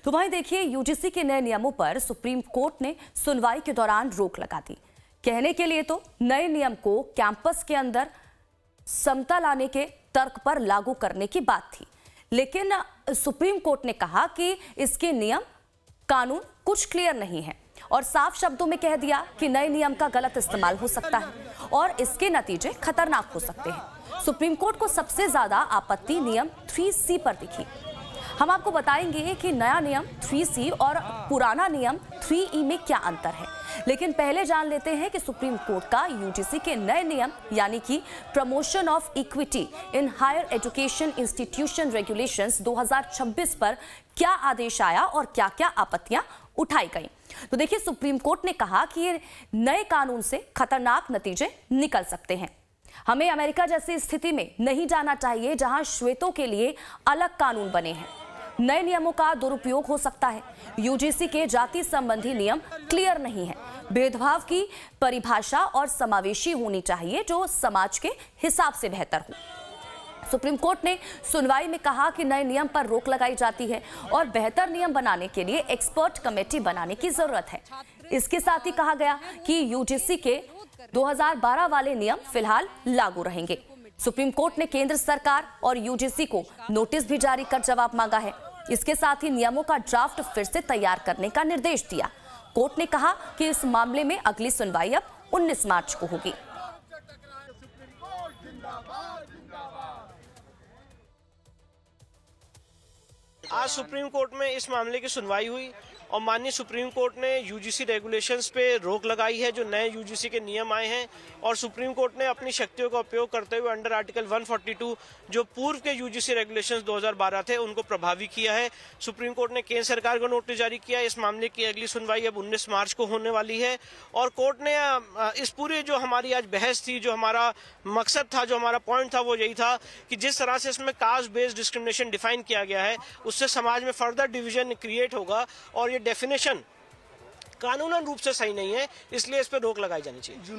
तो वहीं देखिए, यूजीसी के नए नियमों पर सुप्रीम कोर्ट ने सुनवाई के दौरान रोक लगा दी। कहने के लिए तो नए नियम को कैंपस के अंदर समता लाने के तर्क पर लागू करने की बात थी, लेकिन सुप्रीम कोर्ट ने कहा कि इसके नियम कानून कुछ क्लियर नहीं है और साफ शब्दों में कह दिया कि नए नियम का गलत इस्तेमाल हो सकता है और इसके नतीजे खतरनाक हो सकते हैं। सुप्रीम कोर्ट को सबसे ज्यादा आपत्ति नियम 3C पर दिखी। हम आपको बताएंगे कि नया नियम 3C और पुराना नियम 3E में क्या अंतर है, लेकिन पहले जान लेते हैं कि सुप्रीम कोर्ट का यूजीसी के नए नियम यानी कि promotion of equity in higher education institution regulations 2026 पर क्या आदेश आया और क्या क्या आपत्तियां उठाई गई। तो देखिए, सुप्रीम कोर्ट ने कहा कि ये नए कानून से खतरनाक नतीजे निकल सकते हैं। हमें अमेरिका जैसी स्थिति में नहीं जाना चाहिए जहां श्वेतों के लिए अलग कानून बने हैं। नए नियमों का दुरुपयोग हो सकता है। यूजीसी के जाति संबंधी नियम क्लियर नहीं है। भेदभाव की परिभाषा और समावेशी होनी चाहिए जो समाज के हिसाब से बेहतर हो। सुप्रीम कोर्ट ने सुनवाई में कहा कि नए नियम पर रोक लगाई जाती है और बेहतर नियम बनाने के लिए एक्सपर्ट कमेटी बनाने की जरूरत है। इसके साथ ही कहा गया कि यूजीसी के 2012 वाले नियम फिलहाल लागू रहेंगे। सुप्रीम कोर्ट ने केंद्र सरकार और यूजीसी को नोटिस भी जारी कर जवाब मांगा है। इसके साथ ही नियमों का ड्राफ्ट फिर से तैयार करने का निर्देश दिया। कोर्ट ने कहा कि इस मामले में अगली सुनवाई अब 19 मार्च को होगी। आज सुप्रीम कोर्ट में इस मामले की सुनवाई हुई और माननीय सुप्रीम कोर्ट ने यूजीसी रेगुलेशंस पे रोक लगाई है जो नए यूजीसी के नियम आए हैं, और सुप्रीम कोर्ट ने अपनी शक्तियों का उपयोग करते हुए अंडर आर्टिकल 142 जो पूर्व के यूजीसी रेगुलेशंस 2012 थे उनको प्रभावी किया है। सुप्रीम कोर्ट ने केंद्र सरकार को नोटिस जारी किया। इस मामले की अगली सुनवाई अब 19 मार्च को होने वाली है और कोर्ट ने इस पूरी जो हमारी आज बहस थी, जो हमारा मकसद था, जो हमारा पॉइंट था, वो यही था कि जिस तरह से इसमें कास्ट बेस्ड डिस्क्रिमिनेशन डिफाइन किया गया है उससे समाज में फर्दर डिवीजन क्रिएट होगा और ये डेफिनेशन कानूनन रूप से सही नहीं है, इसलिए इस पर रोक लगाई जानी चाहिए।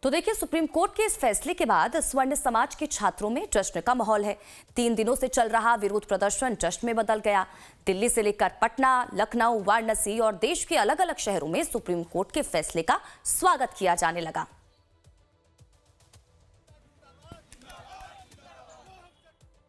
तो देखिए, सुप्रीम कोर्ट के इस फैसले के बाद स्वर्ण समाज के छात्रों में जश्न का माहौल है। 3 दिनों से चल रहा विरोध प्रदर्शन जश्न में बदल गया। दिल्ली से लेकर पटना, लखनऊ, वाराणसी और देश के अलग अलग शहरों में सुप्रीम कोर्ट के फैसले का स्वागत किया जाने लगा।